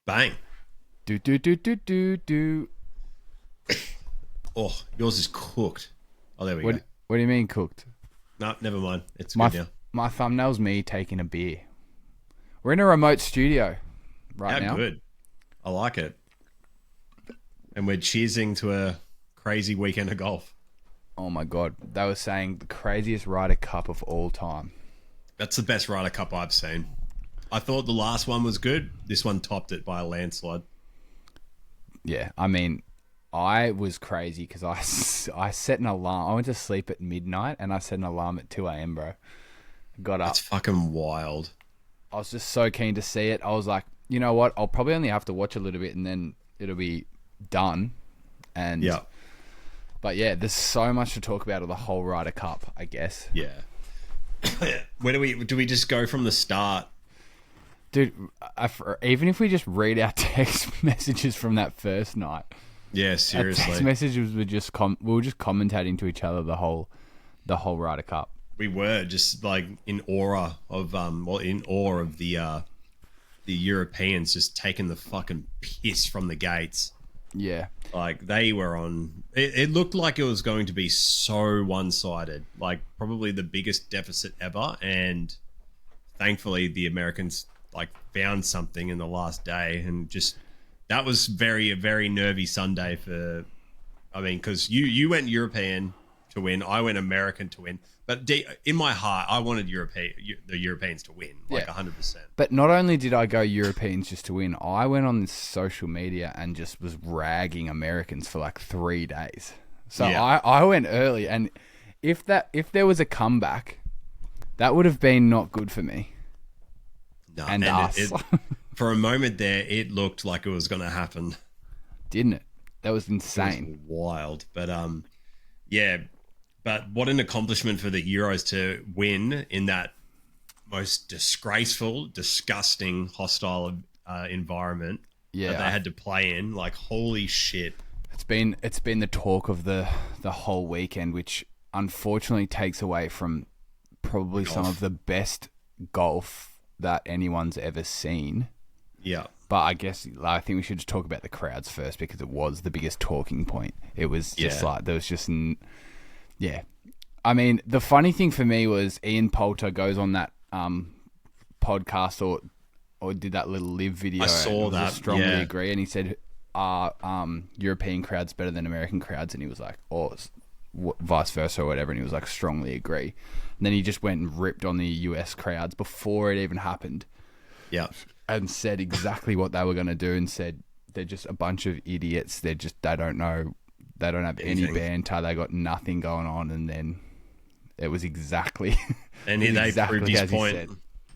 Bang. Do do do do do do. Oh, yours is cooked. Oh, there we go. What do you mean cooked? No, never mind. It's My good now. my thumbnail's me taking a beer. We're in a remote studio right How now. good. I like it. And we're cheersing to a crazy weekend of golf. Oh my god, they were saying the craziest Ryder Cup of all time. That's the best Ryder Cup I've seen. I thought the last one was good. This one topped it by a landslide. Yeah, I mean, I was crazy because I set an alarm. I went to sleep at midnight and I set an alarm at 2 a.m, bro. Got up. That's fucking wild. I was just so keen to see it. I was like, you know what? I'll probably only have to watch a little bit and then it'll be done. And Yeah. But yeah, there's so much to talk about of the whole Ryder Cup, I guess. Yeah. Where do we just go from the start? Dude, even if we just read our text messages from that first night. Yeah, Our seriously. text messages were just we were just commentating to each other the whole Ryder Cup. We were just like in awe of the Europeans just taking the fucking piss from the gates. Yeah. Like they were on it looked like it was going to be so one-sided, like probably the biggest deficit ever, and thankfully the Americans like found something in the last day, and just that was a very nervy Sunday for because you went European to win, I went American to win, but in my heart I wanted the Europeans to win, like 100%. But not only did I go Europeans just to win, I went on this social media and just was ragging Americans for like 3 days. So Yeah. I went early, and if there was a comeback, that would have been not good for me. No, and us. For a moment there, it looked like it was going to happen. Didn't it? That was It insane. was wild, but yeah. But what an accomplishment for the Euros to win in that most disgraceful, disgusting, hostile environment Yeah. that they had to play in. Like, holy shit! It's been the talk of the whole weekend, which unfortunately takes away from probably some of the best golf that anyone's ever seen. Yeah. But I guess I think we should just talk about the crowds first, because it was the biggest talking point. It was just like there was just yeah. I mean, the funny thing for me was Ian Poulter goes on that podcast or did that little live video. I saw that. Strongly Yeah. agree, and he said, European crowds better than American crowds? And he was like, or vice versa or whatever, and he was like, strongly agree. And then he just went and ripped on the US crowds before it even happened. Yeah. And said exactly what they were going to do, and said they're just a bunch of idiots. They don't know. They don't have any banter. They got nothing going on. And then it was exactly. And they proved his point. Said.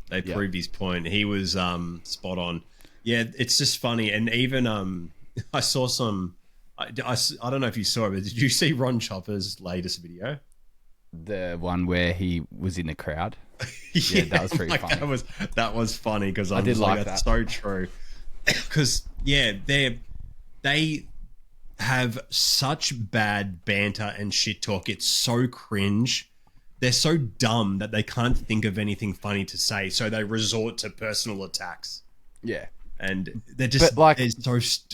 They proved his point. He was spot on. Yeah, it's just funny. And even I saw some. I don't know if you saw it, but did you see Ron Chopper's latest video? The one where he was in the crowd. Yeah, that was pretty funny. That was funny, because I did was like, like that's that. so true. Because they have such bad banter and shit talk. It's so cringe. They're so dumb that they can't think of anything funny to say, so they resort to personal attacks. Yeah. And they're just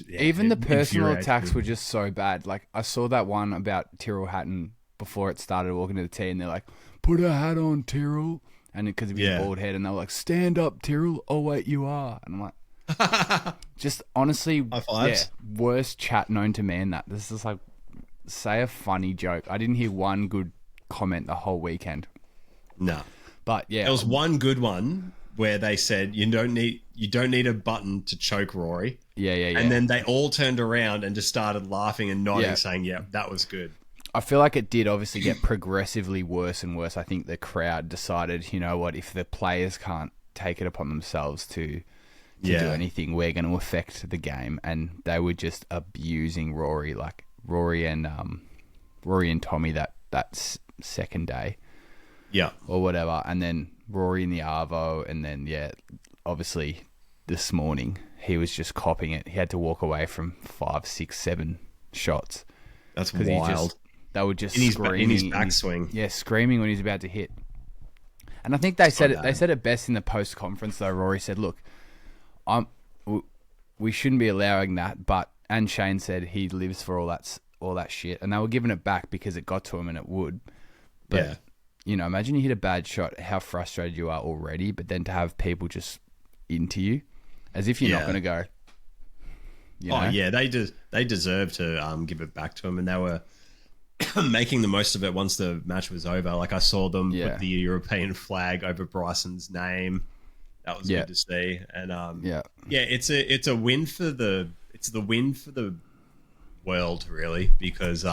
even the personal attacks infuriating. were just so bad. Like, I saw that one about Tyrrell Hatton before it started, walking to the tee, and they're like, put a hat on, Tyrrell. And because of his bald head, and they were like, stand up, Tyrrell. Oh, wait, you are. And I'm like, just honestly, worst chat known to man. That this is like, say a funny joke. I didn't hear one good comment the whole weekend. No. But yeah. There was one good one where they said you don't need a button to choke Rory. Yeah. And then they all turned around and just started laughing and nodding, saying, yeah, that was good. I feel like it did obviously get progressively worse and worse. I think the crowd decided, you know what, if the players can't take it upon themselves to do anything, we're going to affect the game. And they were just abusing Rory, like Rory and Tommy that second day. Yeah. Or whatever. And then Rory in the Arvo, and then, obviously this morning he was just copping it. He had to walk away from 5, 6, 7 shots. That's wild. They were just screaming in his backswing. Yeah, screaming when he's about to hit. And I think they said it best in the post conference though. Rory said, "Look, we shouldn't be allowing that. But and Shane said he lives for all that shit, and they were giving it back because it got to him and it would. But imagine you hit a bad shot, how frustrated you are already, but then to have people just into you, as if you're not going to go. They deserve to give it back to him, and they were making the most of it once the match was over. Like I saw them put the European flag over Bryson's name. That was good to see, and it's a win for the world really, because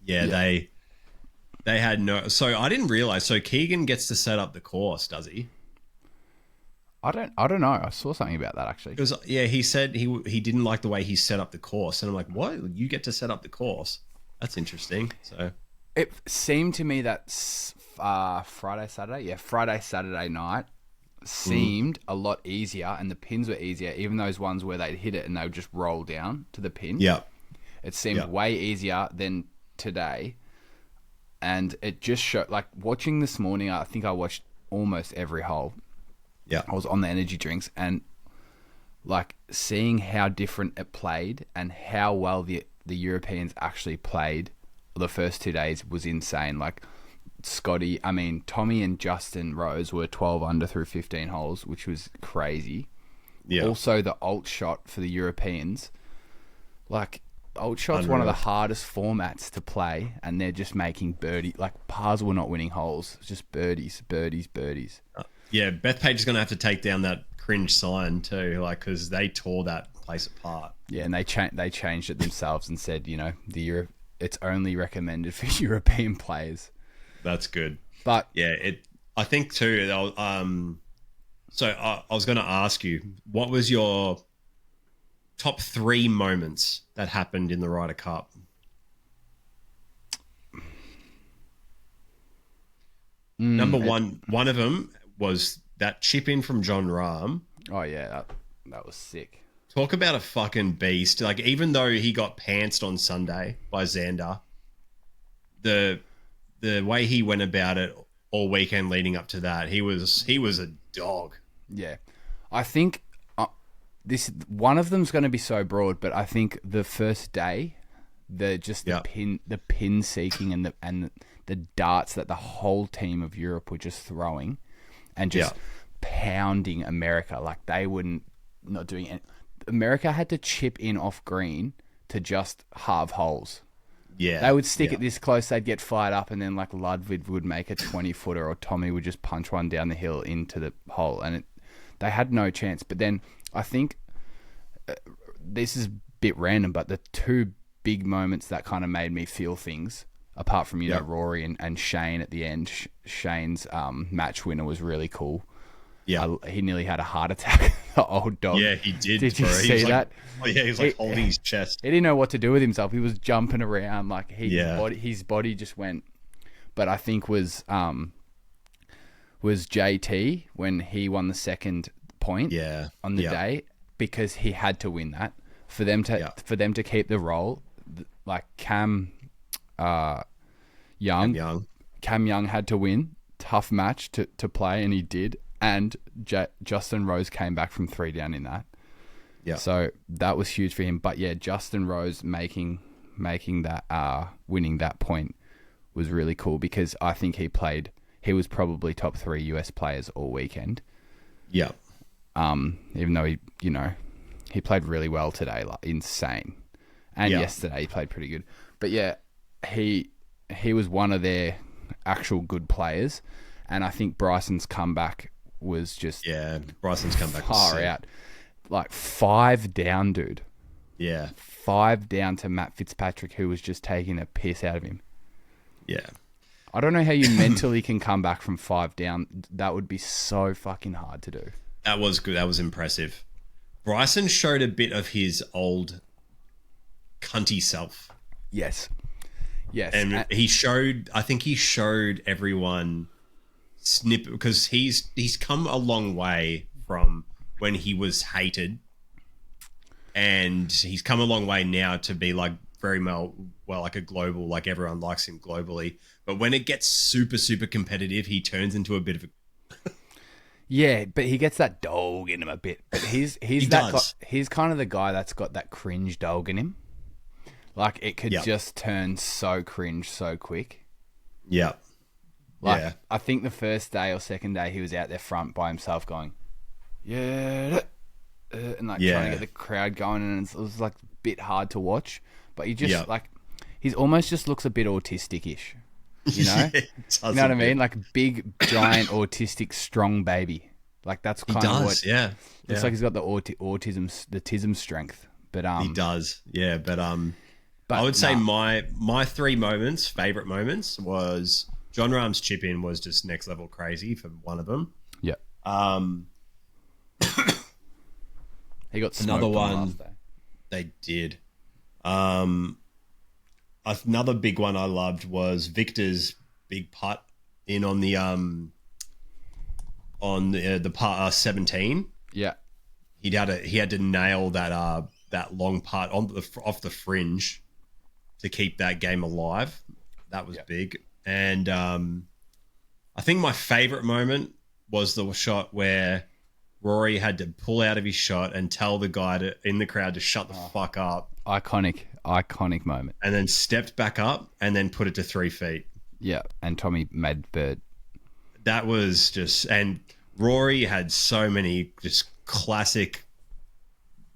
they had no. So I didn't realize. So Keegan gets to set up the course, does he? I don't know. I saw something about that actually. Because he said he didn't like the way he set up the course, and I'm like, what? You get to set up the course? That's interesting. So it seemed to me that Friday, Saturday night seemed a lot easier, and the pins were easier, even those ones where they'd hit it and they would just roll down to the pin. Yeah, it seemed way easier than today, and it just showed. Like watching this morning, I think I watched almost every hole. Yeah, I was on the energy drinks, and like seeing how different it played and how well the Europeans actually played the first 2 days was insane. Like Tommy and Justin Rose were 12 under through 15 holes, which was crazy. Yeah. Also, the alt shot for the Europeans, like alt shot's one of the hardest formats to play, and they're just making birdie. Like pars were not winning holes, it's just birdies. Beth Page is going to have to take down that cringe sign too, like because they tore that place apart. Yeah, and they changed it themselves and said, it's only recommended for European players. That's good. But I think too. So I was going to ask you, what was your top 3 moments that happened in the Ryder Cup? Number one of them was that chip in from John Rahm. Oh yeah, that was sick. Talk about a fucking beast. Like, even though he got pantsed on Sunday by Xander, the way he went about it all weekend leading up to that, he was a dog. Yeah, I think this one of them's going to be so broad, but I think the first day, the pin seeking and the darts that the whole team of Europe were just throwing, and just pounding America like they wouldn't not doing it. America had to chip in off green to just halve holes. Yeah, they would stick it this close, they'd get fired up, and then like Ludwig would make a 20-footer, or Tommy would just punch one down the hill into the hole, and they had no chance. But then I think this is a bit random, but the 2 big moments that kind of made me feel things, apart from Rory and Shane at the end. Shane's match winner was really cool. Yeah, he nearly had a heart attack. The old dog. Yeah, he did. Did you see that? He was like holding his chest. He didn't know what to do with himself. He was jumping around like his body just went. But I think was JT when he won the second point. On the day, because he had to win that for them to keep the roll. Like Cam Young had to win. Tough match to play, and he did. And Justin Rose came back from 3 down in that. Yeah. So that was huge for him. But yeah, Justin Rose making that winning that point was really cool, because I think he was probably top 3 US players all weekend. Yeah. Even though he played really well today, like insane. And yesterday he played pretty good. But yeah, he was one of their actual good players, and I think Bryson's comeback was just Bryson's comeback far out, like 5 down, dude. Yeah, 5 down to Matt Fitzpatrick, who was just taking a piss out of him. Yeah, I don't know how you mentally can come back from 5 down. That would be so fucking hard to do. That was good. That was impressive. Bryson showed a bit of his old cunty self. Yes. And I think he showed everyone because he's come a long way from when he was hated, and he's come a long way now to be like very well like a global, like everyone likes him globally. But when it gets super, super competitive, he turns into a bit of a Yeah, but he gets that dog in him a bit. But he's he's kind of the guy that's got that cringe dog in him. Like, it could just turn so cringe so quick. Yeah. Like, I think the first day or second day he was out there front by himself going, and like trying to get the crowd going, and it was like a bit hard to watch. But he just like, he's almost just looks a bit autistic-ish, you know? You know what I mean? Like big, giant, autistic, strong baby. Like, that's kind of what. Yeah. Looks like he's got the autism strength. But he does. Yeah, but I would say my three favorite moments was John Rahm's chip in was just next level crazy for one of them. Yeah. He got another one. Last day. They did. Another big one I loved was Victor's big putt in on the par 17. Yeah. He had to nail that long putt off the fringe to keep that game alive. That was big. And I think my favorite moment was the shot where Rory had to pull out of his shot and tell the guy in the crowd to shut the fuck up. Iconic moment. And then stepped back up and then put it to 3 feet. Yeah, and Tommy made bird. That was just... And Rory had so many just classic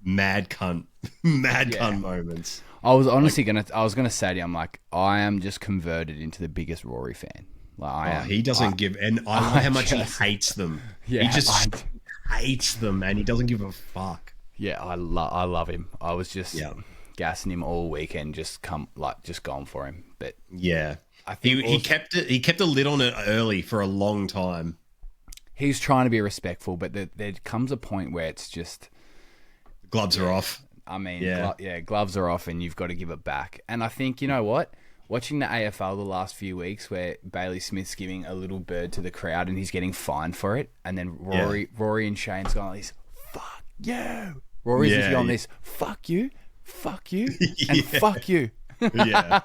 mad cunt moments. I was honestly gonna say to you, I'm like, I am just converted into the biggest Rory fan. Like, I am. He doesn't give... And I know how much he hates them. Yeah, he just hates them and he doesn't give a fuck. Yeah, I love him. I was just gassing him all weekend, just going for him. But yeah, I think he kept a lid on it early for a long time. He's trying to be respectful, but there comes a point where it's just the gloves are off. I mean, gloves are off, and you've got to give it back. And I think, you know what? Watching the AFL the last few weeks, where Bailey Smith's giving a little bird to the crowd and he's getting fined for it, and then Rory and Shane's going like this, "Fuck you." Rory's just going this, "Fuck you, and fuck you." Yeah,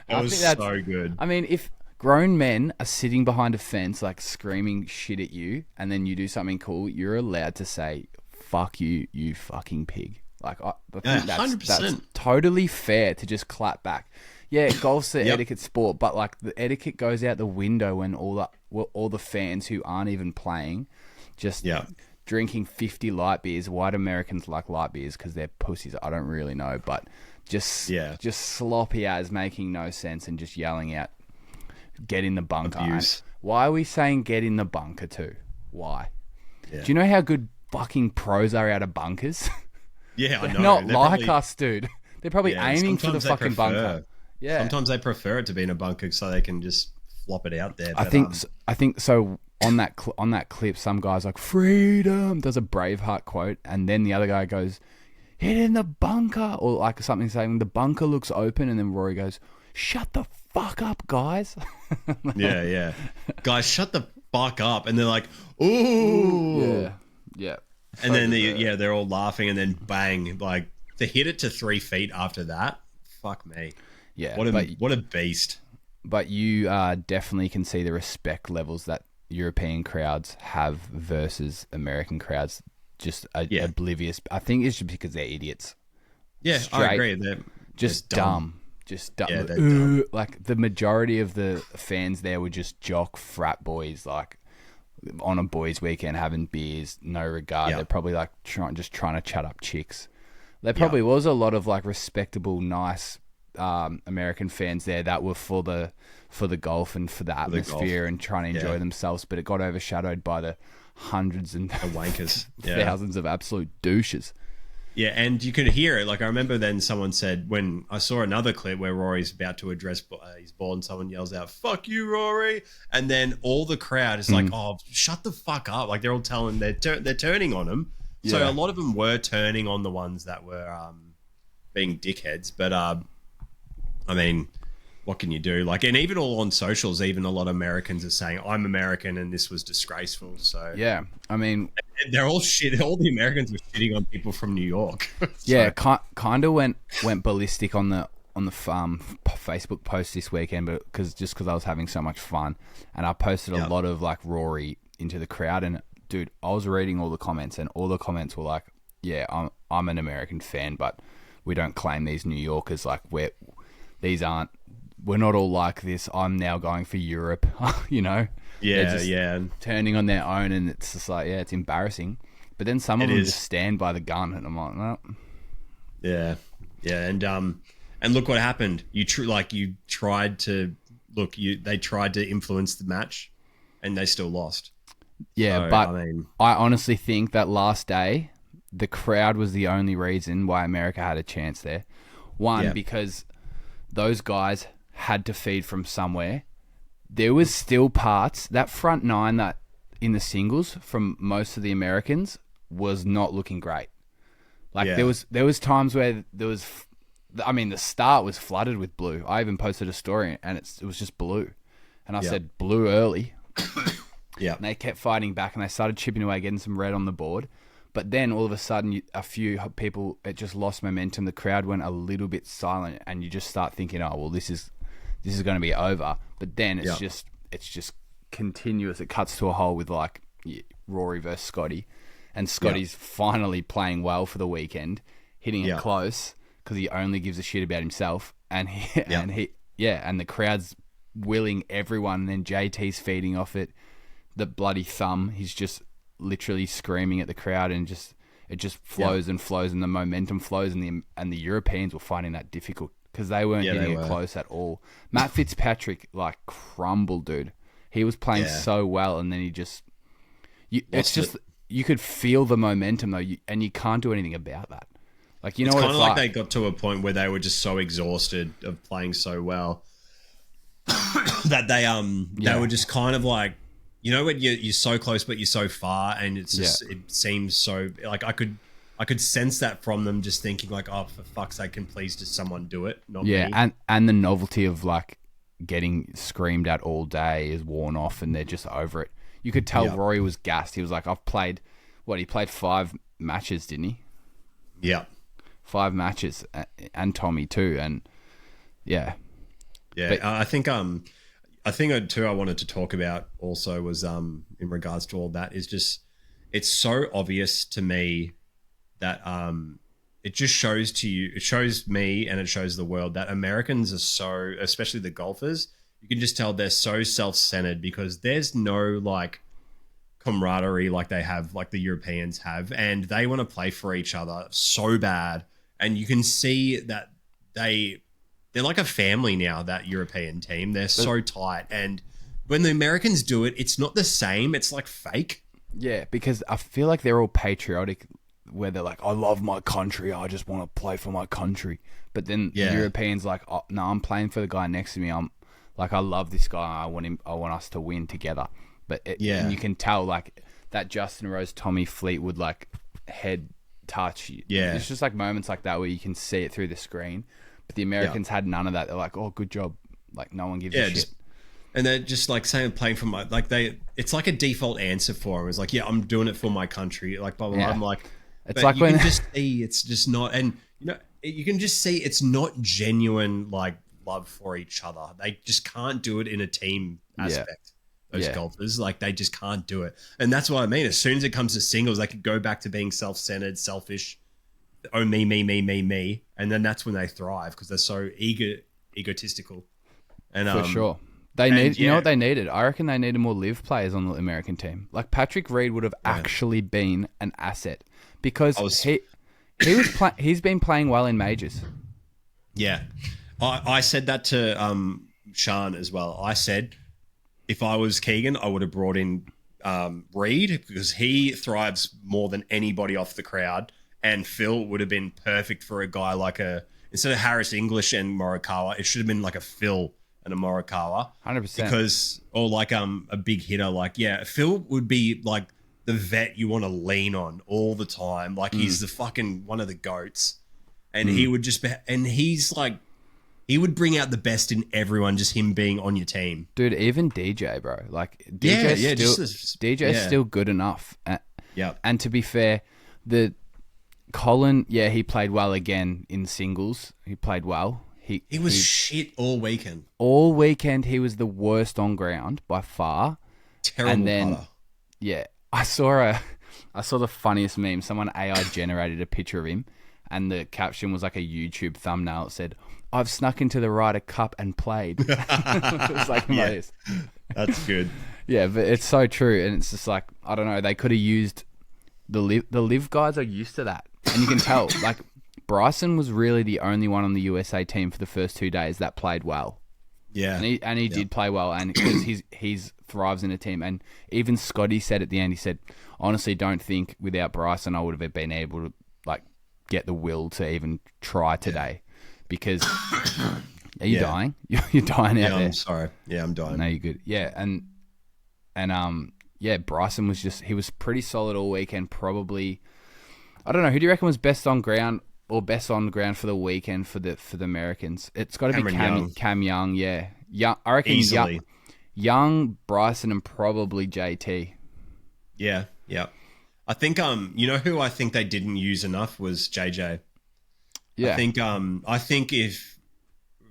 that was so good. I mean, if grown men are sitting behind a fence like screaming shit at you, and then you do something cool, you're allowed to say, "Fuck you, you fucking pig." Like, I think that's totally fair to just clap back. Yeah, golf's the etiquette sport, but like the etiquette goes out the window when all the fans who aren't even playing just drinking 50 light beers. White Americans like light beers because they're pussies. I don't really know, but just sloppy as, making no sense, and just yelling out, "Get in the bunker." Why are we saying get in the bunker too? Why? Yeah. Do you know how good fucking pros are out of bunkers? Yeah, I know. Not like us, dude. They're probably aiming for the fucking bunker. Yeah. Sometimes they prefer it to be in a bunker so they can just flop it out there. I think so. On that clip, some guy's like, "Freedom," does a Braveheart quote, and then the other guy goes, "Hit in the bunker," or like something saying the bunker looks open, and then Rory goes, "Shut the fuck up, guys." Yeah. Guys, shut the fuck up. And they're like, "Ooh." Yeah. And then they're all laughing, and then bang, like to hit it to 3 feet after that. Fuck me. Yeah. What a beast. But you definitely can see the respect levels that European crowds have versus American crowds. Just oblivious. I think it's just because they're idiots. Yeah, I agree. They're just dumb. Just dumb. Yeah, they're dumb. Like the majority of the fans there were just jock frat boys, like on a boys' weekend having beers, no regard. They're probably like trying to chat up chicks. There probably was a lot of like respectable, nice American fans there that were for the golf and for the atmosphere and trying to enjoy themselves, but it got overshadowed by the hundreds and wankers, thousands of absolute douches. Yeah, and you could hear it. Like, I remember then someone said, when I saw another clip where Rory's about to address his ball and someone yells out, "Fuck you, Rory." And then all the crowd is like, "Oh, shut the fuck up." Like, they're all telling, they're turning on him. Yeah. So a lot of them were turning on the ones that were being dickheads. But, I mean, what can you do? Like, and even all on socials, even a lot of Americans are saying, "I'm American and this was disgraceful." So yeah, I mean, they're all shit. All the Americans were shitting on people from New York. Yeah, kind of went ballistic on the Facebook post this weekend, but because I was having so much fun, and I posted a lot of like Rory into the crowd, and dude, I was reading all the comments, and all the comments were like, "Yeah, I'm an American fan, but we don't claim these New Yorkers. Like, we're not all like this. I'm now going for Europe." You know? Yeah, They're just turning on their own, and it's just like, yeah, it's embarrassing. But then some of them just stand by the gun, and I'm like, no. Yeah, and look what happened. They tried to influence the match, and they still lost. Yeah, so, but I honestly think that last day, the crowd was the only reason why America had a chance there. One, because those guys had to feed from somewhere. There was still parts, that front nine that in the singles from most of the Americans was not looking great. Like there was times where the start was flooded with blue. I even posted a story and it was just blue. And I said blue early. Yeah. And they kept fighting back and they started chipping away, getting some red on the board. But then all of a sudden, a few people, it just lost momentum. The crowd went a little bit silent and you just start thinking, oh, well, this is going to be over. But then it's just continuous. It cuts to a hole with like Rory versus Scotty. And Scotty's finally playing well for the weekend, hitting it close because he only gives a shit about himself. And and the crowd's willing everyone. And then JT's feeding off it. The bloody thumb. He's just literally screaming at the crowd, and it just flows and flows, and the momentum flows. And the Europeans were finding that difficult because they weren't getting it close at all. Matt Fitzpatrick like crumbled, dude. He was playing so well, and then he just you could feel the momentum though, and you can't do anything about that. Like, you know, it's kind of like they got to a point where they were just so exhausted of playing so well that they were just kind of like, you know, when you're so close but you're so far, and it's just it seems so like I could sense that from them, just thinking like, oh, for fuck's sake, can please just someone do it, not me. and the novelty of like getting screamed at all day is worn off, and they're just over it. You could tell Rory was gassed. He was like, he played 5 matches, didn't he? Yeah. 5 matches, and Tommy too, and yeah. But, I think too I wanted to talk about also was in regards to all that is just, it's so obvious to me that it just shows me and it shows the world that Americans are so, especially the golfers, you can just tell they're so self-centered because there's no like camaraderie like they have, like the Europeans have, and they want to play for each other so bad. And you can see that they're like a family now, that European team. They're so tight. And when the Americans do it, it's not the same. It's like fake. Yeah, because I feel like they're all patriotic, where they're like, I love my country. I just want to play for my country. But then the Europeans like, oh, no, I'm playing for the guy next to me. I'm like, I love this guy. I want us to win together. But and you can tell like that Justin Rose, Tommy Fleetwood, like head touch. Yeah. It's just like moments like that where you can see it through the screen. But the Americans had none of that. They're like, oh, good job. Like, no one gives a shit. And they're just like saying, playing for my, like it's like a default answer for them. It's like, yeah, I'm doing it for my country. Like, blah, blah, blah. I'm like, it's like, you can just see it's just not, and you know, you can just see it's not genuine like love for each other. They just can't do it in a team aspect. Those golfers, like, they just can't do it. And that's what I mean. As soon as it comes to singles, they could go back to being self-centered, selfish. Oh, me. And then that's when they thrive because they're so egotistical. And for sure. You know what they needed? I reckon they needed more live players on the American team. Like, Patrick Reed would have actually been an asset because he's been playing well in majors. Yeah. I said that to Sean as well. I said, if I was Keegan, I would have brought in Reed because he thrives more than anybody off the crowd. And Phil would have been perfect for a guy like instead of Harris English and Morikawa, it should have been like a Phil and a Morikawa. 100%. Because, or like a big hitter. Like, Phil would be like the vet you want to lean on all the time. Like, he's the fucking one of the GOATs. And he would just be, and he's like, he would bring out the best in everyone, just him being on your team. Dude, even DJ, bro. Like, DJ's still good enough. And to be fair, Colin, he played well again in singles. He played well. He was shit all weekend. All weekend, he was the worst on ground by far. Terrible and then, putter. Yeah. I saw the funniest meme. Someone AI generated a picture of him, and the caption was like a YouTube thumbnail. It said, "I've snuck into the Ryder Cup and played." It was like this. That's good. Yeah, but it's so true, and it's just like, I don't know. They could have used the live guys are used to that, and you can tell. Like Bryson was really the only one on the USA team for the first 2 days that played well. Yeah, and he did play well, and because he's thrives in a team. And even Scotty said at the end, he said, honestly, don't think without Bryson I would have been able to like get the will to even try today. Because are you dying? You're dying out there. I'm sorry. Yeah, I'm dying. No, you're good. Yeah, and Bryson was he was pretty solid all weekend. Probably, I don't know, who do you reckon was best on ground or best on ground for the weekend for the Americans? It's got to be Cam Young. Yeah, I reckon easily. Young, Bryson, and probably JT. Yeah. I think you know who I think they didn't use enough was JJ. Yeah. I think if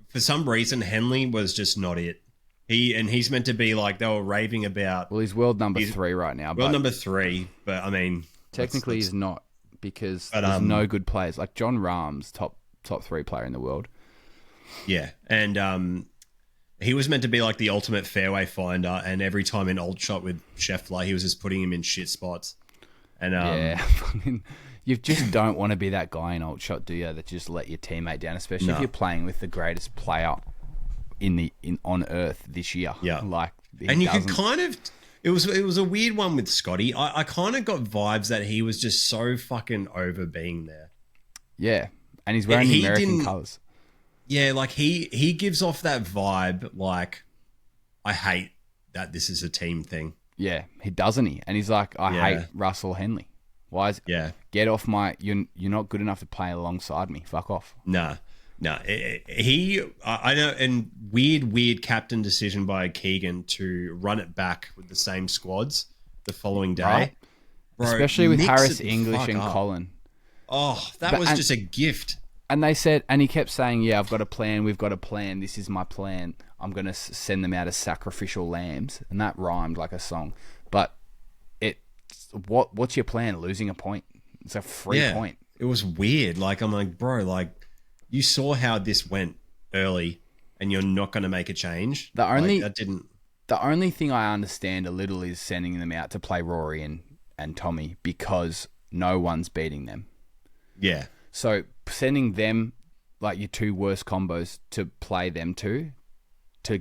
for some reason Henley was just not it. He's meant to be like they were raving about. Well, he's world number 3 right now. World number 3, but I mean technically he's not because there's no good players. Like John Rahm's top 3 player in the world. Yeah, and he was meant to be like the ultimate fairway finder, and every time in old shot with Scheffler, he was just putting him in shit spots. And yeah, I mean, you just don't want to be that guy in old shot, do you? That just let your teammate down, especially if you're playing with the greatest player on earth this year. Yeah, like, and you could kind of. It was a weird one with Scotty. I kind of got vibes that he was just so fucking over being there. Yeah, and he's wearing the American colours. Yeah, like he gives off that vibe like, I hate that this is a team thing. Yeah, doesn't he? And he's like, I hate Russell Henley. Why is get off my you're not good enough to play alongside me. Fuck off. Nah. I know, and weird captain decision by Keegan to run it back with the same squads the following day. Right? Bro, especially with Harris English and Colin. Oh, that was just a gift. And they said, and he kept saying, yeah, I've got a plan. We've got a plan. This is my plan. I'm going to send them out as sacrificial lambs. And that rhymed like a song. But what's your plan? Losing a point. It's a free point. It was weird. Like, I'm like, bro, like, you saw how this went early and you're not going to make a change. The only thing I understand a little is sending them out to play Rory and Tommy because no one's beating them. Yeah. So sending them, like your 2 worst combos, to play them to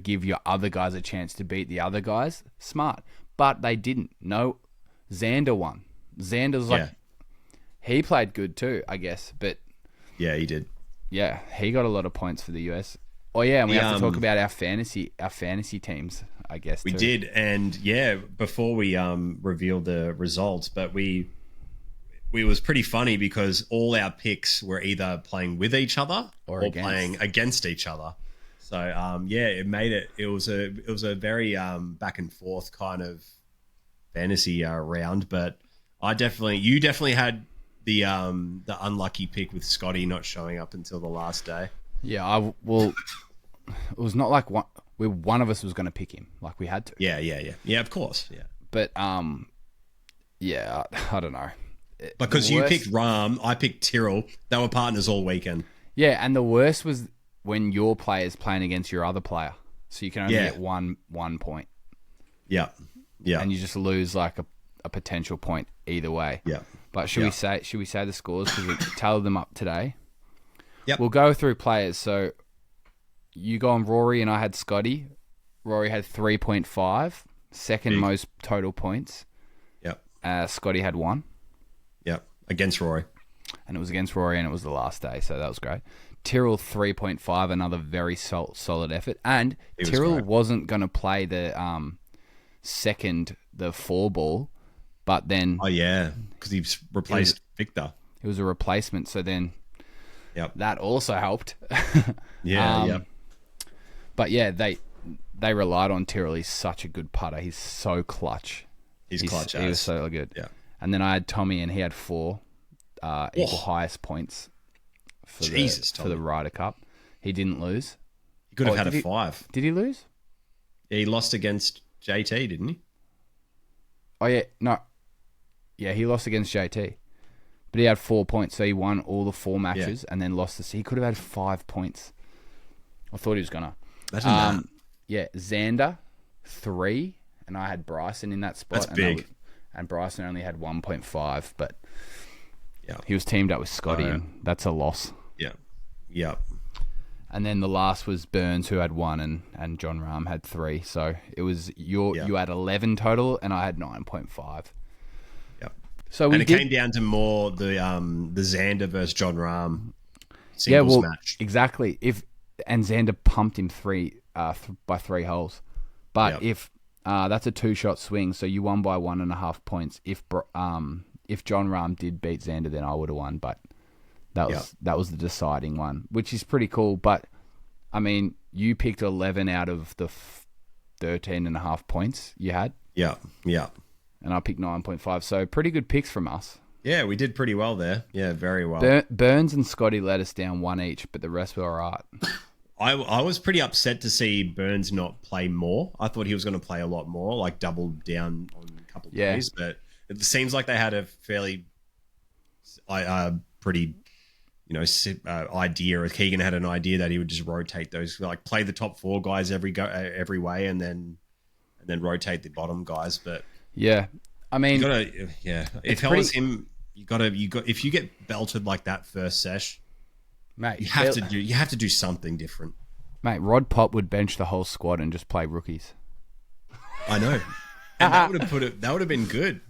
give your other guys a chance to beat the other guys, smart. But they didn't. No, Xander won. Xander's like, he played good too, I guess. But yeah, he did. Yeah, he got a lot of points for the US. Oh yeah, and we have to talk about our fantasy teams, I guess. We did, and before we revealed the results, but we was pretty funny because all our picks were either playing with each other or playing against each other. So it made it. It was a very back and forth kind of fantasy round. But you definitely had the unlucky pick with Scotty not showing up until the last day. Yeah, it was not like one of us was going to pick him. Like we had to. Yeah. Of course. Yeah. But I don't know. Because you picked Rahm, I picked Tyrrell. They were partners all weekend. Yeah, and the worst was when your player's playing against your other player. So you can only get one point. Yeah. And you just lose like a potential point either way. Yeah. But should we say the scores? Because we tallied them up today. Yep. We'll go through players. So you go on Rory and I had Scotty. Rory had 3.5. Second most total points. Yep. Scotty had 1. Yep. Against Rory. And it was against Rory and it was the last day, so that was great. Tyrrell 3.5, another very solid effort. And Tyrrell wasn't going to play the the 4 ball, but then... Oh, yeah, because he replaced Victor. It was a replacement, so then that also helped. Yeah. But yeah, they relied on Tyrrell. He's such a good putter. He's so clutch. He's clutch. He was so good. Yeah. And then I had Tommy, and he had 4 equal highest points for the Ryder Cup. He didn't lose. He could have had a 5. Did he lose? Yeah, he lost against JT, didn't he? Oh yeah, no. Yeah, he lost against JT. But he had 4 points, so he won all the 4 matches and then lost this. He could have had 5 points. I thought he was going to. Imagine that. Yeah, Xander, 3, and I had Bryson in that spot. That's big. And Bryson only had 1.5, but yeah, he was teamed up with Scotty, and that's a loss. Yeah. Yeah. And then the last was Burns, who had 1, and John Rahm had 3. So it was you had 11 total, and I had 9.5. So it came down to more the Xander versus John Rahm singles match. Exactly. And Xander pumped him 3 by 3 holes, but if that's a 2-shot swing, so you won by 1.5 points. If John Rahm did beat Xander, then I would have won. But that was the deciding one, which is pretty cool. But I mean, you picked 11 out of the 13.5 points you had. Yeah. And I picked 9.5, so pretty good picks from us. Yeah, we did pretty well there. Yeah, very well. Burns and Scotty let us down 1 each, but the rest were all right. I was pretty upset to see Burns not play more. I thought he was going to play a lot more, like double down on a couple of days. But it seems like they had a fairly, pretty, idea. Keegan had an idea that he would just rotate those, like play the top 4 guys every way, and then rotate the bottom guys. But yeah, I mean, if I was him, if you get belted like that first sesh, mate, you have to do something different. Mate, Rod Pop would bench the whole squad and just play rookies. I know, and that would have been good.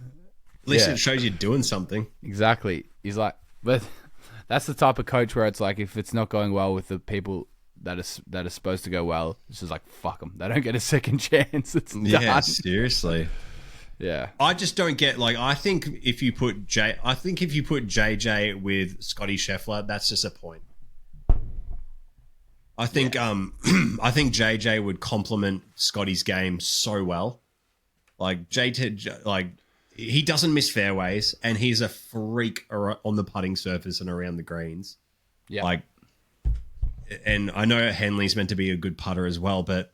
At least it shows you're doing something. Exactly. He's like, but that's the type of coach where it's like, if it's not going well with the people that are supposed to go well, it's just like, fuck them. They don't get a second chance. It's done. Seriously. Yeah, I just don't get, like, I think if you put JJ with Scotty Scheffler, that's just a point. I think I think JJ would complement Scotty's game so well. Like JT, like he doesn't miss fairways, and he's a freak on the putting surface and around the greens. Yeah, like, and I know Henley's meant to be a good putter as well, but.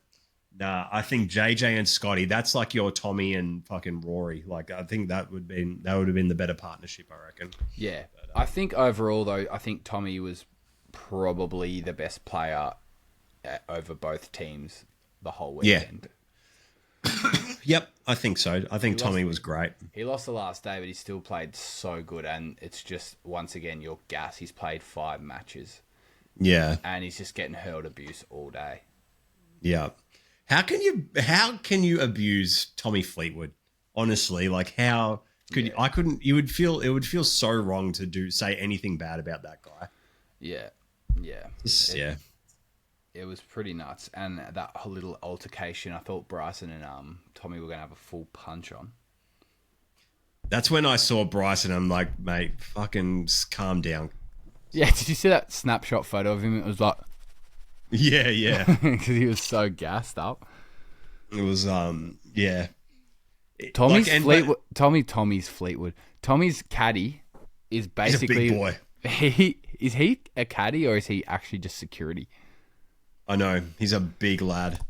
Nah, I think JJ and Scotty, that's like your Tommy and fucking Rory. Like, I think that would have been the better partnership, I reckon. Yeah. But, I think overall, though, I think Tommy was probably the best player over both teams the whole weekend. Yeah. Yep, I think so. I think Tommy was great. He lost the last day, but he still played so good. And it's just, once again, your gas. He's played 5 matches. Yeah. And he's just getting hurled abuse all day. Yeah. How can you abuse Tommy Fleetwood? Honestly, like how could you? I couldn't. It would feel so wrong to say anything bad about that guy. Yeah. It was pretty nuts, and that whole little altercation. I thought Bryson and Tommy were gonna have a full punch on. That's when I saw Bryson. I'm like, mate, fucking calm down. Yeah. Did you see that snapshot photo of him? It was like. Yeah. Because he was so gassed up. It was, yeah. Tommy's Fleetwood. Tommy's caddy is basically... He's a big boy. Is he a caddy or is he actually just security? I know. He's a big lad.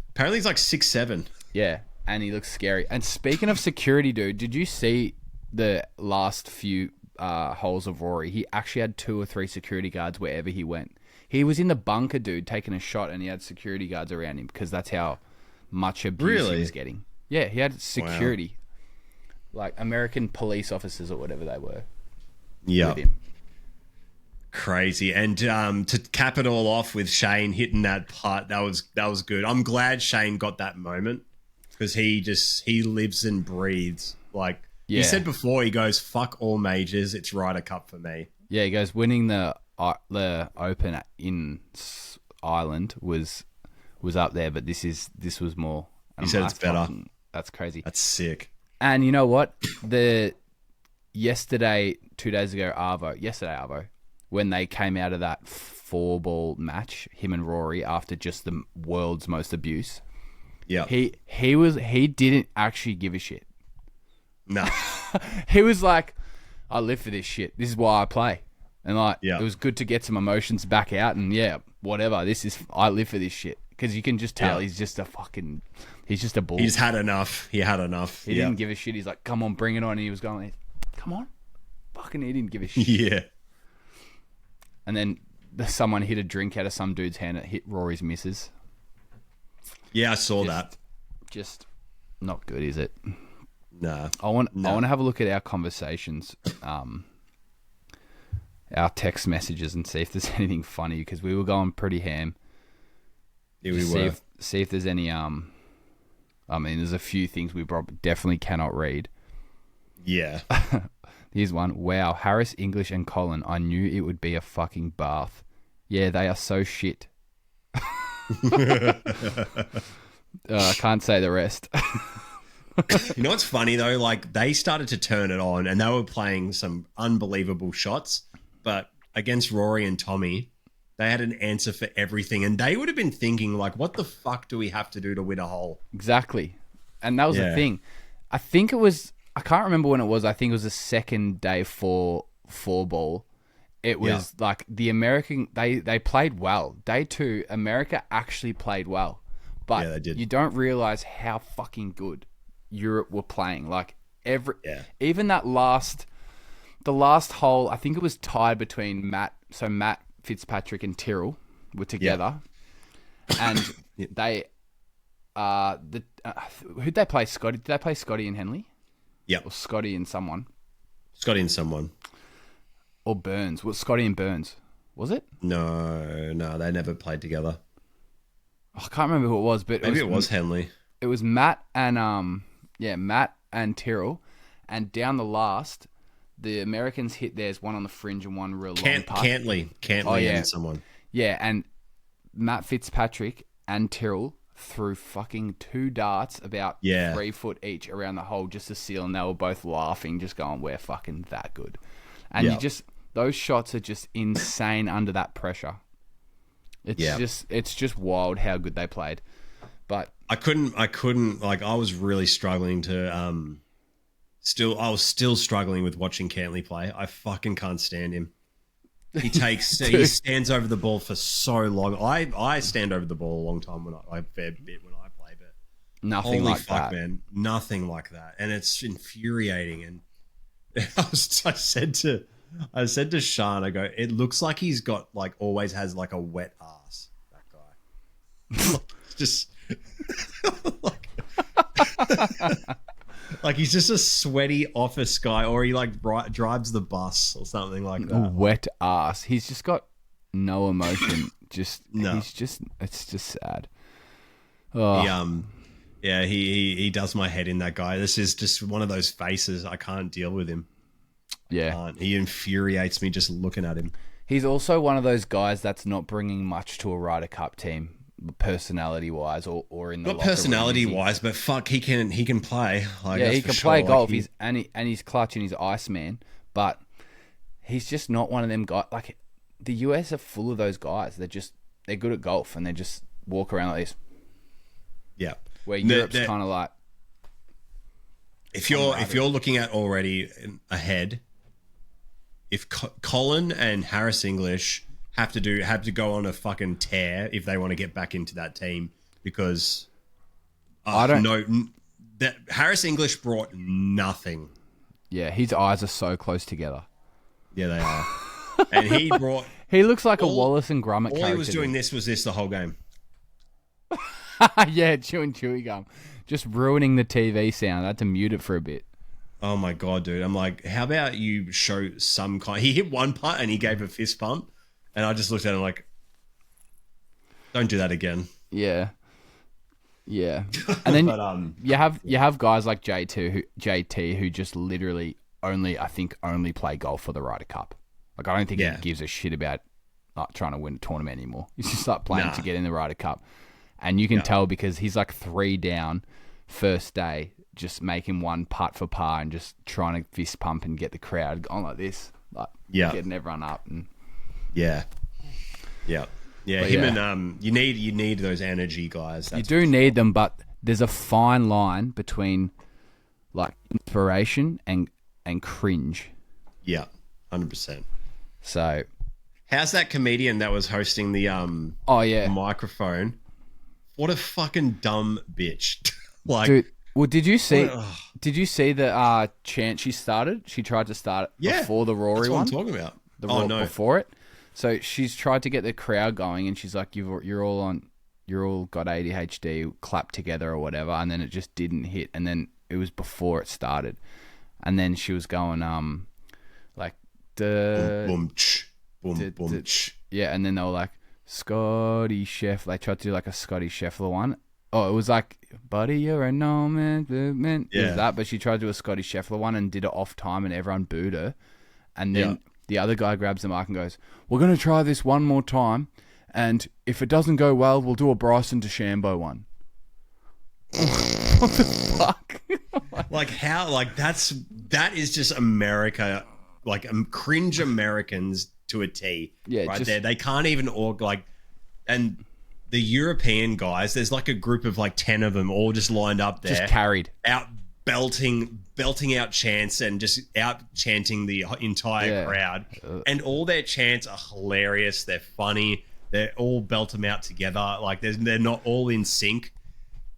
Apparently he's like 6'7". Yeah, and he looks scary. And speaking of security, dude, did you see the last few holes of Rory? He actually had 2 or 3 security guards wherever he went. He was in the bunker, dude, taking a shot, and he had security guards around him because that's how much abuse he was getting. Yeah, he had security. Wow. Like American police officers or whatever they were. Yeah. Crazy. And to cap it all off with Shane hitting that putt, that was good. I'm glad Shane got that moment because he lives and breathes. Like he said before, he goes, fuck all majors, it's Ryder Cup for me. Yeah, he goes, winning the Open in Ireland was up there, but this was more. He said it's better. That's crazy. That's sick. And you know what? Yesterday, 2 days ago, Arvo, when they came out of that 4-ball match, him and Rory, after just the world's most abuse. Yeah. He didn't actually give a shit. No. He was like, I live for this shit. This is why I play. And it was good to get some emotions back out, and whatever. I live for this shit because you can just tell he's just a bull. He's had enough. He had enough. He didn't give a shit. He's like, come on, bring it on. And he was going, come on. Fucking he didn't give a shit. Yeah. And then someone hit a drink out of some dude's hand. It hit Rory's missus. Yeah, I saw that. Just not good, is it? Nah. I want to have a look at our conversations, our text messages, and see if there's anything funny, because we were going pretty ham. Yeah, we were. See if there's any. I mean, there's a few things we definitely cannot read. Yeah. Here's one. Wow, Harris, English, and Colin. I knew it would be a fucking bath. Yeah, they are so shit. I can't say the rest. You know what's funny though? Like, they started to turn it on, and they were playing some unbelievable shots. But against Rory and Tommy, they had an answer for everything, and they would have been thinking, like, "What the fuck do we have to do to win a hole?" Exactly, and that was the thing. I think it was. I can't remember when it was. I think it was the second day for ball. It was like the American. They played well. Day 2, America actually played well, but they did. You don't realize how fucking good Europe were playing. Like even the last hole. I think it was tied between Matt Fitzpatrick and Tyrrell were together, and they who'd they play? Scotty? Did they play Scotty and Henley? Yeah. Or Scotty and someone. Scotty and someone. Or Burns. Was Scotty and Burns? Was it? No, they never played together. I can't remember who it was, but maybe it was Henley. It was Matt and Matt and Tyrrell, and down the last, the Americans hit theirs, one on the fringe and one real long putt. Cantley and someone. Yeah, and Matt Fitzpatrick and Tyrrell threw fucking 2 darts about 3 foot each around the hole just to seal, and they were both laughing, just going, "We're fucking that good." And those shots are just insane under that pressure. It's just wild how good they played. But I couldn't like, I was really struggling to I was still struggling with watching Cantley play. I fucking can't stand him. He stands over the ball for so long. I stand over the ball a long time when I fair bit when I play, but nothing like that, man. Nothing like that, and it's infuriating. And I said to Sean, I go, it looks like he's got always has a wet ass. That guy, just like he's just a sweaty office guy, or he drives the bus or something like that. Wet ass. He's just got no emotion. It's just sad. Oh. He does my head in, that guy. This is just one of those faces. I can't deal with him. He infuriates me just looking at him. He's also one of those guys that's not bringing much to a Ryder Cup team, personality wise, or in the not personality wise, but fuck, he can play. He can play golf. He's clutch and he's Iceman, but he's just not one of them guys. Like, the US are full of those guys. They're good at golf, and they just walk around like this. Yeah, where Europe's kind of like, if you're looking at already ahead, if Colin and Harris English have to go on a fucking tear if they want to get back into that team, because I don't know that Harris English brought nothing. Yeah, his eyes are so close together. Yeah, they are. And he brought. He looks like a Wallace and Gromit character. All he was doing this the whole game. Yeah, chewing chewy gum, just ruining the TV sound. I had to mute it for a bit. Oh my god, dude! I'm like, how about you show some kind? He hit one putt and he gave a fist pump. And I just looked at him like, don't do that again. Yeah. And then you have guys like JT who just literally only play golf for the Ryder Cup. Like, I don't think he gives a shit about trying to win a tournament anymore. He's just playing to get in the Ryder Cup. And you can tell because he's 3 down first day, just making one putt for par and just trying to fist pump and get the crowd going like this. Getting everyone up and Yeah. Him and you need those energy guys. You do need them, but there's a fine line between inspiration and cringe. Yeah, 100%. So, how's that comedian that was hosting the microphone? What a fucking dumb bitch! Dude, well, did you see Did you see the chant she started? She tried to start it before the Rory that's what one. I'm talking about. No. Before it. So she's tried to get the crowd going, and she's like, you're all got ADHD, clap together or whatever, and then it just didn't hit, and then it was before it started, and then she was going like the boom, boom, boom, yeah, and then they were like Scotty Chef. They tried to do like a Scotty Scheffler one. Oh, it was like, buddy, you're a no man. It was that, but she tried to do a Scotty Scheffler one and did it off time, and everyone booed her, and then. The other guy grabs the mic and goes, we're going to try this one more time, and if it doesn't go well, we'll do a Bryson DeChambeau one. What the fuck? Like, how? Like, that is just America, like, cringe Americans to a T. Yeah, right there. They can't even, and the European guys, there's like a group of like 10 of them all just lined up there. Just carried. Out belting out chants and just out chanting the entire crowd, and all their chants are hilarious. They're funny. They all belt them out together. Like they're not all in sync.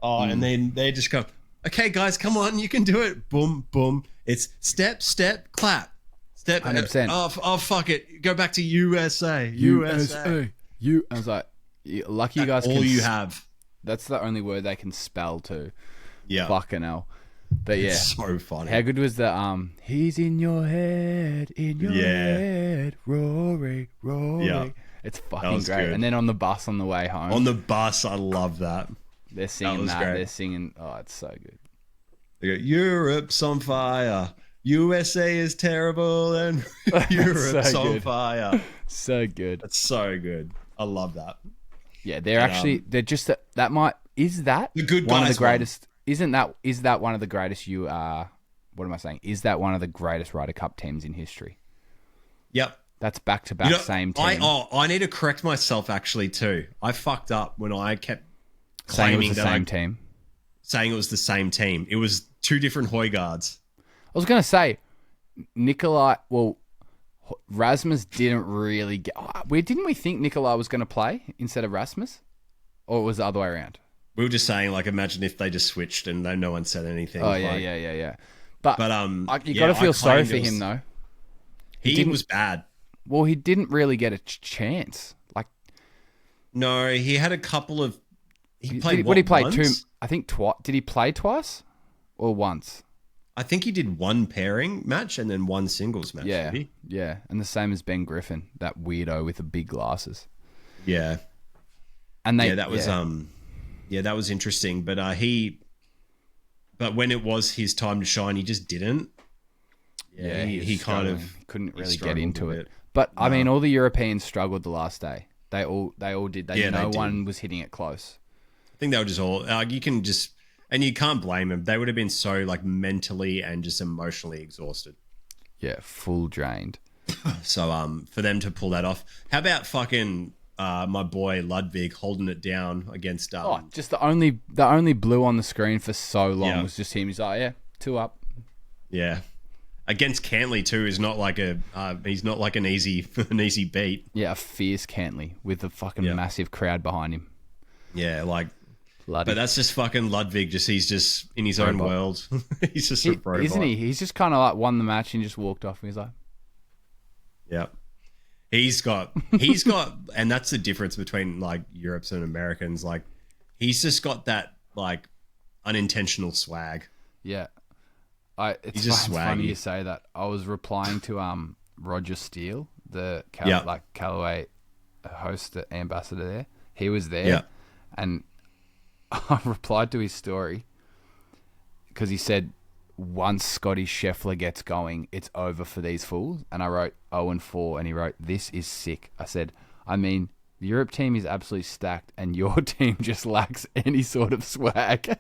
And then they just go, "Okay, guys, come on, you can do it." Boom, boom. It's step, step, clap, step. 100%. Oh, fuck it. Go back to USA. I was like, lucky you guys. All you have. That's the only word they can spell too. Yeah. Fucking hell. But yeah, it's so funny. How good was the he's in your head, Rory. Yeah. It's fucking great. Good. And then on the bus on the way home. On the bus, I love that. They're singing that. They're singing. Oh, it's so good. They go, Europe's on fire. USA is terrible, and Europe's so on fire. So good. It's so good. I love that. Yeah, they're just that might is that the good one of the greatest. Is that one of the greatest what am I saying? Is that one of the greatest Ryder Cup teams in history? Yep. That's back-to-back same team. I need to correct myself actually too. I fucked up when I kept saying it was the same team. Saying it was the same team. It was two different Højgaards. I was going to say, Rasmus didn't really get... Didn't we think Nikolai was going to play instead of Rasmus? Or it was the other way around? We were just saying, like, imagine if they just switched and no one said anything. Oh, yeah. But you got to feel sorry for him, though. He was bad. Well, he didn't really get a chance. Like, no, he had a couple of... He played what did he play? Once? I think twice. Did he play twice or once? I think he did one pairing match and then one singles match. Yeah, yeah. And the same as Ben Griffin, that weirdo with the big glasses. Yeah. And that was interesting. But but when it was his time to shine, he just didn't. Yeah, he kind of couldn't really get into it. But no. I mean, all the Europeans struggled the last day. They all did. No one was hitting it close. I think they were just all. And you can't blame them. They would have been so like mentally and just emotionally exhausted. Yeah, full drained. So for them to pull that off, how about fucking my boy Ludwig holding it down against just the only blue on the screen for so long was just him. He's like, 2 up. Yeah. Against Cantley too is not like he's not like an easy beat. Yeah, a fierce Cantley with a fucking massive crowd behind him. Yeah, like Luddy. But that's just fucking Ludwig. He's just in his own world. He's just a robot, isn't he? He's just kind of like won the match and just walked off. And he's like, yeah. He's got, and that's the difference between like Europe's and Americans. Like, he's just got that like unintentional swag. Yeah. It's funny you say that. I was replying to Roger Steele, the Callaway host, ambassador there. He was there, and I replied to his story because he said, "Once Scotty Scheffler gets going, it's over for these fools." And I wrote 0-4, and he wrote, "This is sick." I said, "I mean, the Europe team is absolutely stacked, and your team just lacks any sort of swag."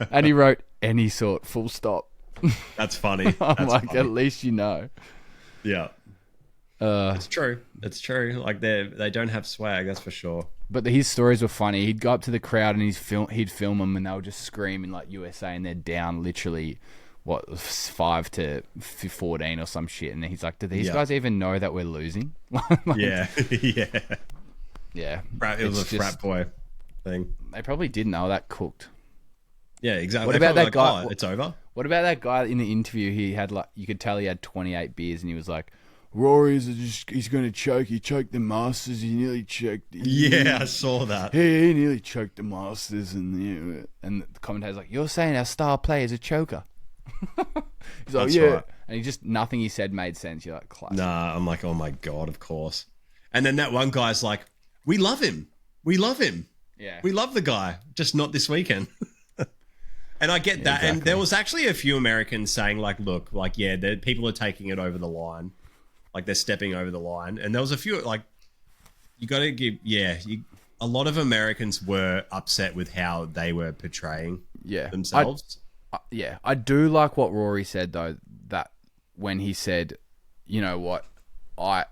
And he wrote, "Any sort, full stop." That's funny. I'm like, at least you know. Yeah. It's true. It's true. Like they don't have swag, that's for sure. But his stories were funny. He'd go up to the crowd and he'd film them, and they would just screaming like USA, and they're down literally 5-14 or some shit. And he's like, "Do these guys even know that we're losing?" Yeah. Yeah. It was a frat boy thing. They probably didn't know that cooked. Yeah, exactly. What They're about that probably guy? "Oh, it's over." What about that guy in the interview? He had like, you could tell he had 28 beers, and he was like, he's going to choke. He choked the Masters. He nearly choked. Yeah, I saw that. He nearly choked the Masters, and the commentator's like, "You're saying our star player is a choker?" He's like, That's "Yeah," right. and nothing he said made sense. You're like, "Classic." Nah, I'm like, oh my God, of course. And then that one guy's like, we love him. We love him. Yeah, We love the guy, just not this weekend. And I get that. exactly. And there was actually a few Americans saying like, look, like, yeah, people are taking it over the line. Like they're stepping over the line. And there was a few, like, you got to give, a lot of Americans were upset with how they were portraying themselves. I do like what Rory said though. That when he said, "You know what, I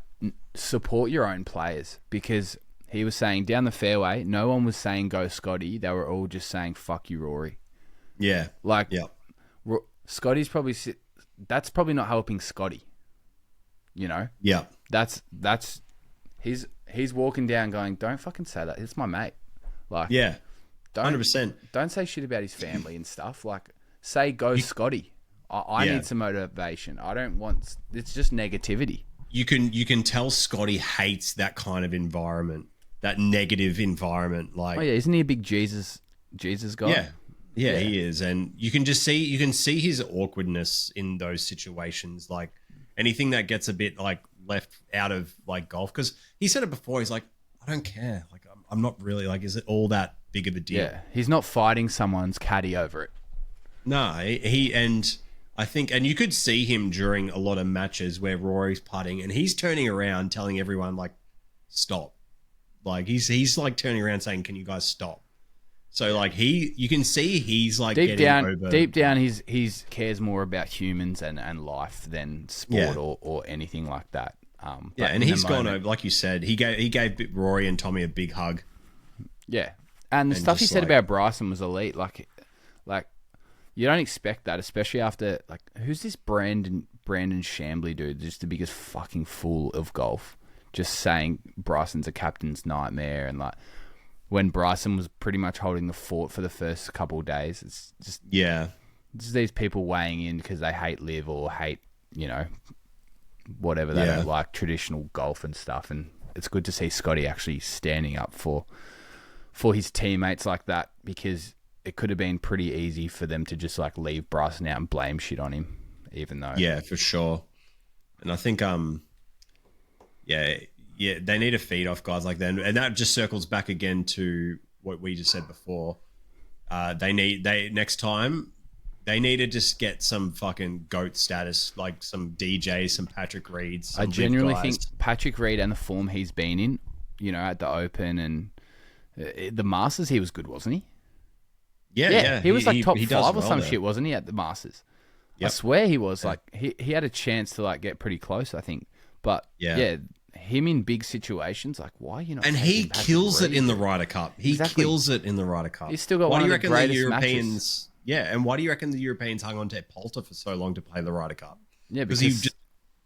support your own players," because he was saying down the fairway, no one was saying go Scotty. They were all just saying fuck you, Rory. Yeah, like yeah, Scotty's probably that's probably not helping Scotty. You know, yeah, that's he's walking down going, don't fucking say that. It's my mate. Like, yeah, don't 100%. Don't say shit about his family and stuff. Like, say go Scotty. I need some motivation. I don't want. It's just negativity. You can tell Scotty hates that kind of environment, that negative environment. Like, oh yeah, isn't he a big Jesus guy? Yeah, he is, and you can see his awkwardness in those situations. Like anything that gets a bit like left out of like golf, because he said it before. He's like, I don't care. Like I'm not really like. Is it all that big of a deal? Yeah, he's not fighting someone's caddy over it. No, I think, and you could see him during a lot of matches where Rory's putting, and he's turning around, telling everyone like, stop. Like he's like turning around saying, can you guys stop? So like you can see he's like deep down, he's cares more about humans and life than sport or anything like that. And he's gone over, like you said, he gave Rory and Tommy a big hug. Yeah, and the stuff he said about Bryson was elite. Like you don't expect that, especially after like who's this Brandon Chambly dude? Just the biggest fucking fool of golf, just saying Bryson's a captain's nightmare and like. When Bryson was pretty much holding the fort for the first couple of days, it's just these people weighing in because they hate live or hate whatever they don't like traditional golf and stuff. And it's good to see Scotty actually standing up for his teammates like that, because it could have been pretty easy for them to just like leave Bryson out and blame shit on him, even though for sure. And I think they need to feed off guys like that. And that just circles back again to what we just said before. Next time, they need to just get some fucking GOAT status, like some DJs, some Patrick Reeds. I genuinely think Patrick Reed and the form he's been in, at the Open and the Masters, he was good, wasn't he? Yeah. He was like top 5 or some there. shit, wasn't he, at the Masters? Yep. I swear he was. Like he had a chance to like get pretty close, I think. But him in big situations, like why are you not? And he Patrick kills Reed? it in the Ryder Cup. Kills it in the Ryder Cup. He's still got one of the greatest matches. Yeah, and why do you reckon the Europeans hung on to Poulter for so long to play the Ryder Cup? Yeah, because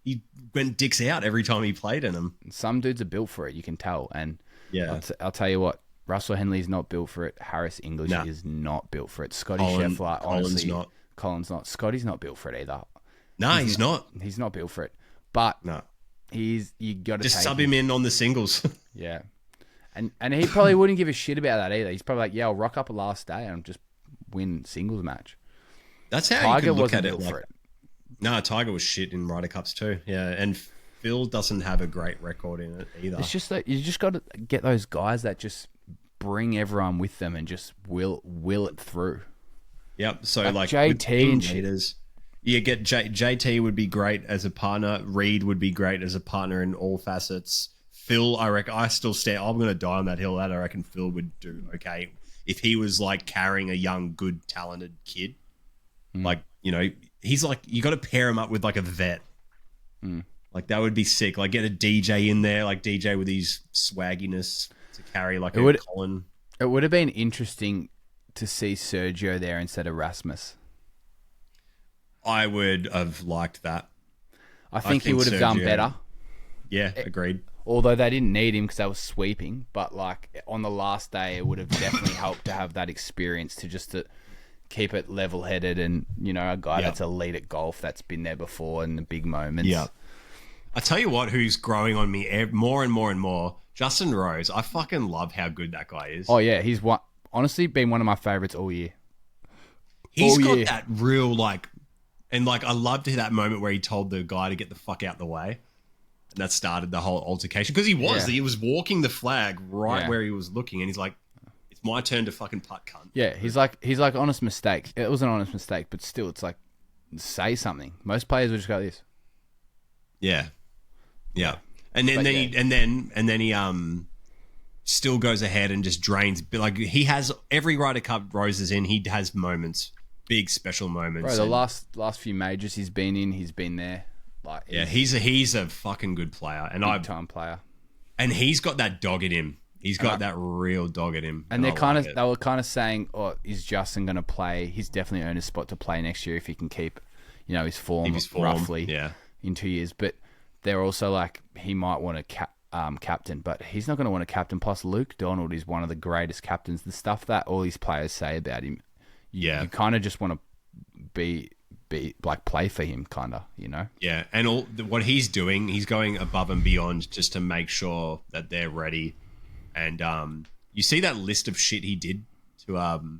he went dicks out every time he played in them. Some dudes are built for it, you can tell. And I'll tell you what, Russell Henley's not built for it. Harris English is not built for it. Scotty Scheffler, honestly, Colin's not. Scotty's not built for it either. No, he's not. He's not built for it. But no. You got to just sub him in on the singles. Yeah, and he probably wouldn't give a shit about that either. He's probably like, I'll rock up a last day and just win singles match. That's how Tiger you could look at wasn't it. Built for it. No, Tiger was shit in Ryder Cups too. Yeah, and Phil doesn't have a great record in it either. It's just that you just got to get those guys that just bring everyone with them and just will it through. Yep. So like JT and leaders. You get JT would be great as a partner. Reed would be great as a partner in all facets. Phil, I reckon, I'm going to die on that hill. That I reckon Phil would do okay if he was like carrying a young, good, talented kid. Like, he's like, you got to pair him up with like a vet. Like that would be sick. Like get a DJ in there, like DJ with his swagginess to carry like a Colin. It would have been interesting to see Sergio there instead of Rasmus. I would have liked that. I think he would have done better. Yeah, agreed. Although they didn't need him because they were sweeping, but like on the last day, it would have definitely helped to have that experience to keep it level-headed, and a guy that's elite at golf that's been there before in the big moments. Yeah. I tell you what, who's growing on me more and more and more, Justin Rose. I fucking love how good that guy is. Oh yeah, he's honestly been one of my favorites all year. He's got that real and I loved that moment where he told the guy to get the fuck out the way. And that started the whole altercation. Because he was walking the flag right where he was looking, and he's like, it's my turn to fucking putt, cunt. Yeah, he's like honest mistake. It was an honest mistake, but still, it's like, say something. Most players would just go this. Yeah. Yeah. And then he still goes ahead and just drains. But like, he has every Ryder Cup Rose is in, he has moments, big special moments. Bro, the last few majors he's been there. Like, he's a fucking good player, and big time player, and he's got that dog in him. He's got that real dog in him. And they were kind of saying, "Oh, is Justin going to play? He's definitely earned a spot to play next year if he can keep, his form roughly in 2 years." But they're also like, he might want to captain, but he's not going to want to captain. Plus, Luke Donald is one of the greatest captains. The stuff that all these players say about him, you kind of just want to be like play for him, kind of, Yeah, and what he's doing, he's going above and beyond just to make sure that they're ready. And you see that list of shit he did to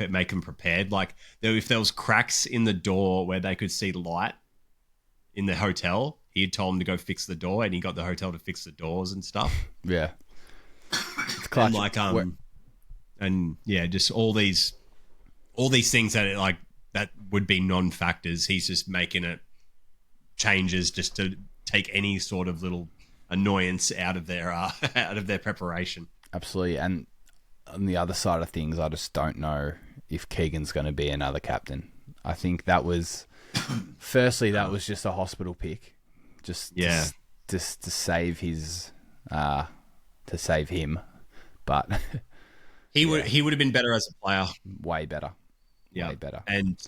make them prepared. Like, if there was cracks in the door where they could see light in the hotel, he had told them to go fix the door, and he got the hotel to fix the doors and stuff. Yeah, it's clutch. And just all these things that that would be non-factors. He's just making it changes just to take any sort of little annoyance out of their preparation. Absolutely. And on the other side of things, I just don't know if Keegan's going to be another captain. I think that was firstly that was just a hospital pick, just to save him, but he would have been better as a player, way better. Yeah, way better. And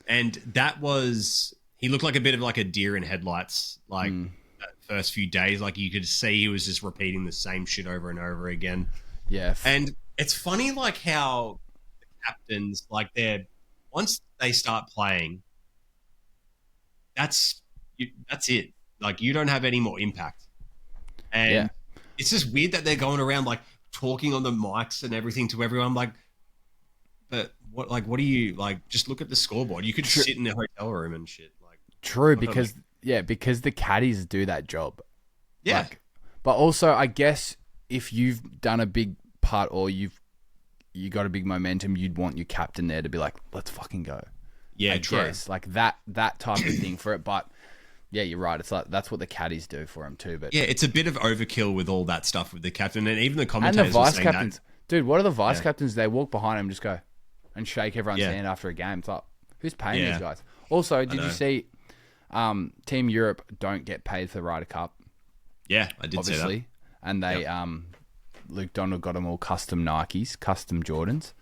that was, he looked like a bit of like a deer in headlights. That first few days, like you could see he was just repeating the same shit over and over again. Yeah, and it's funny like how the captains, like, once they start playing, that's it. Like, you don't have any more impact. And it's just weird that they're going around like talking on the mics and everything to everyone. Like, but what do you like? Just look at the scoreboard. You could sit in the hotel room and shit. Like, true, because the caddies do that job. Yeah, but also I guess if you've done a big part or you got a big momentum, you'd want your captain there to be like, let's fucking go. Yeah, true. Like that type of thing for it. But yeah, you're right. It's like that's what the caddies do for him too. But yeah, it's a bit of overkill with all that stuff with the captain and even the commentators and the vice saying captains. Dude, what are the vice captains? They walk behind him and just go and shake everyone's hand after a game. It's like, who's paying these guys? Also, did you see Team Europe don't get paid for the Ryder Cup? Yeah, I did see that. And they Luke Donald got them all custom Nikes, custom Jordans.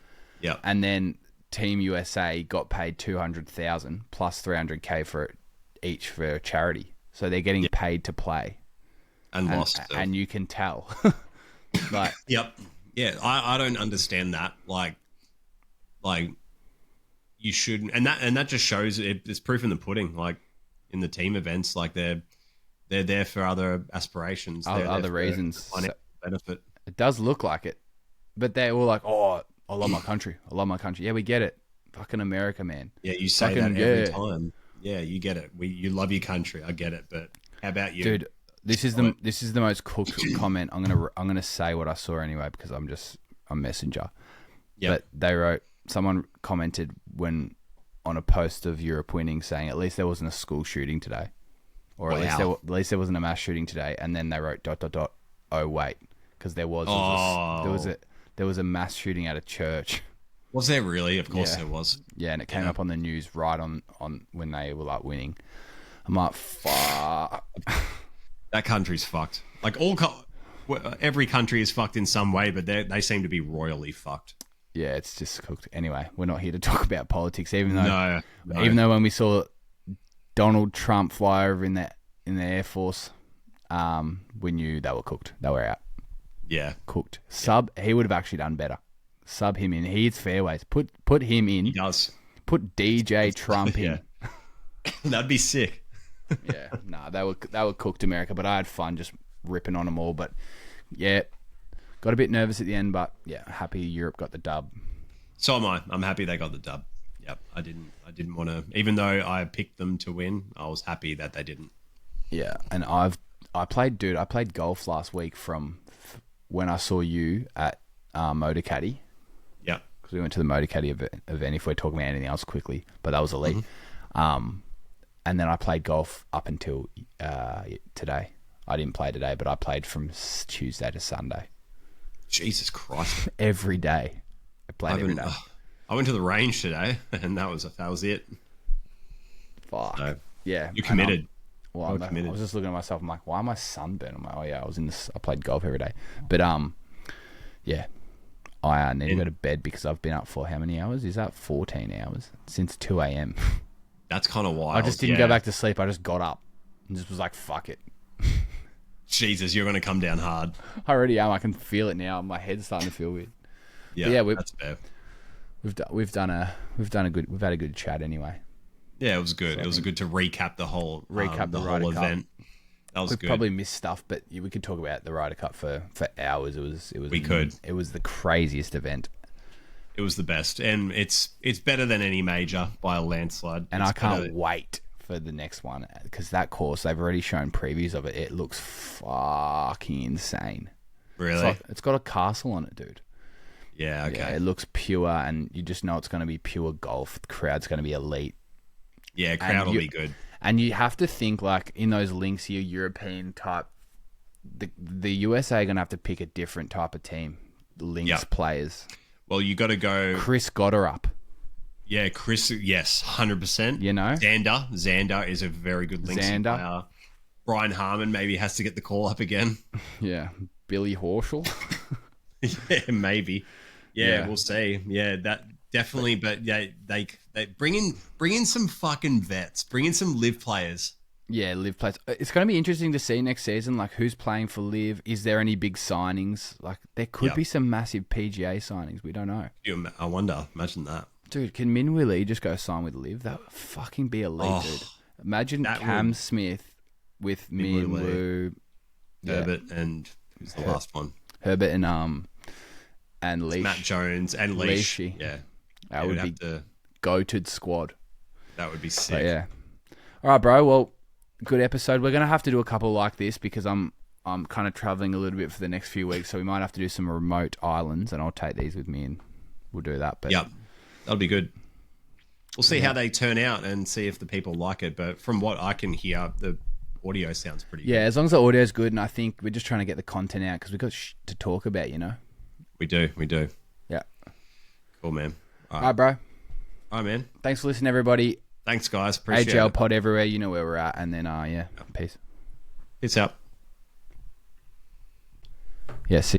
Yeah. And then Team USA got paid $200,000 plus $300K for each for charity. So they're getting paid to play. And lost. And you can tell. Like, yep. Yeah, I don't understand that. Like you shouldn't, and that just shows it's proof in the pudding. Like in the team events, like they're there for other aspirations, other reasons, financial benefit. It does look like it, but they're all like, "Oh, I love my country. I love my country." Yeah, we get it. Fucking America, man. Yeah, you say that every time. Yeah, you get it. You love your country. I get it, but how about you, dude? This is the most cooked comment. I'm gonna say what I saw anyway because I'm a messenger. Yeah, but someone commented on a post of Europe winning saying at least there wasn't a school shooting today, or at least there wasn't a mass shooting today, and then they wrote ... Oh wait, because there was a mass shooting at a church. Was there really? Of course there was. Yeah, and it came up on the news right on when they were like winning. I'm like, fuck. That country's fucked. Like every country is fucked in some way, but they seem to be royally fucked. Yeah, it's just cooked. Anyway, we're not here to talk about politics, even though no. When we saw Donald Trump fly over in the Air Force, we knew they were cooked. They were out. Yeah, cooked. He would have actually done better. Sub him in. He hits fairways. Put him in. He does. Put DJ Trump in. Yeah. That'd be sick. Yeah, nah, they were cooked America, but I had fun just ripping on them all. But yeah, got a bit nervous at the end, but yeah, happy Europe got the dub. So am I. I'm happy they got the dub. Yep. I didn't want to, even though I picked them to win, I was happy that they didn't. Yeah, and I played golf last week from when I saw you at Motor Caddy. Yeah. Because we went to the Motor Caddy event, if we're talking about anything else quickly, but that was elite. And then I played golf up until today. I didn't play today, but I played from Tuesday to Sunday. Jesus Christ. Every day. I played every day. I went to the range today, and that was it. Fuck. So, yeah. You're committed. I was just looking at myself. I'm like, why am I sunburned? I'm like, oh yeah, I played golf every day. But yeah, I need to go to bed because I've been up for how many hours? Is that 14 hours since 2 a.m.? That's kind of wild. I just didn't go back to sleep. I just got up and just was like, fuck it. Jesus, you're going to come down hard. I already am. I can feel it now. My head's starting to feel weird. Yeah, that's fair. We've had a good chat anyway. Yeah, it was good. It was good to recap the whole event. That was good. We probably missed stuff, but we could talk about the Ryder Cup for hours. It was the craziest event. It was the best, and it's better than any major by a landslide. And I can't wait for the next one because that course, they've already shown previews of it. It looks fucking insane. Really? It's got a castle on it, dude. Yeah, okay. Yeah, it looks pure, and you just know it's going to be pure golf. The crowd's going to be elite. Yeah, crowd will be good. And you have to think, like, in those links here, European type, the USA are going to have to pick a different type of team, links players. Well, you got to go... Chris Gotterup. Yeah, Chris, yes, 100%. You know? Xander is a very good links player. Brian Harmon maybe has to get the call up again. Yeah. Billy Horschel. Yeah, maybe. Yeah, we'll see. Yeah, that definitely. But yeah, they bring in some fucking vets. Bring in some live players. Yeah, live players. It's going to be interesting to see next season. Like, who's playing for live? Is there any big signings? Like, there could be some massive PGA signings. We don't know. I wonder. Imagine that, dude. Can Minwoo Lee just go sign with live? That would fucking be elite, dude. Imagine Cam Smith with Minwoo, Herbert, and who's the last one? Herbert and Leash. Matt Jones and Leash. Yeah. That would be goated squad. That would be sick. But yeah. All right, bro. Well, good episode. We're going to have to do a couple like this because I'm kind of traveling a little bit for the next few weeks, so we might have to do some remote islands, and I'll take these with me and we'll do that. But yep. That'll be good. We'll see how they turn out and see if the people like it, but from what I can hear, the audio sounds pretty good. Yeah, as long as the audio is good, and I think we're just trying to get the content out because we've got to talk about, you know? We do. Yeah. Cool, man. All right, bro. All right, man. Thanks for listening, everybody. Thanks, guys. Appreciate AGL it. pod everywhere. You know where we're at. And then, peace. Peace out. Yeah, see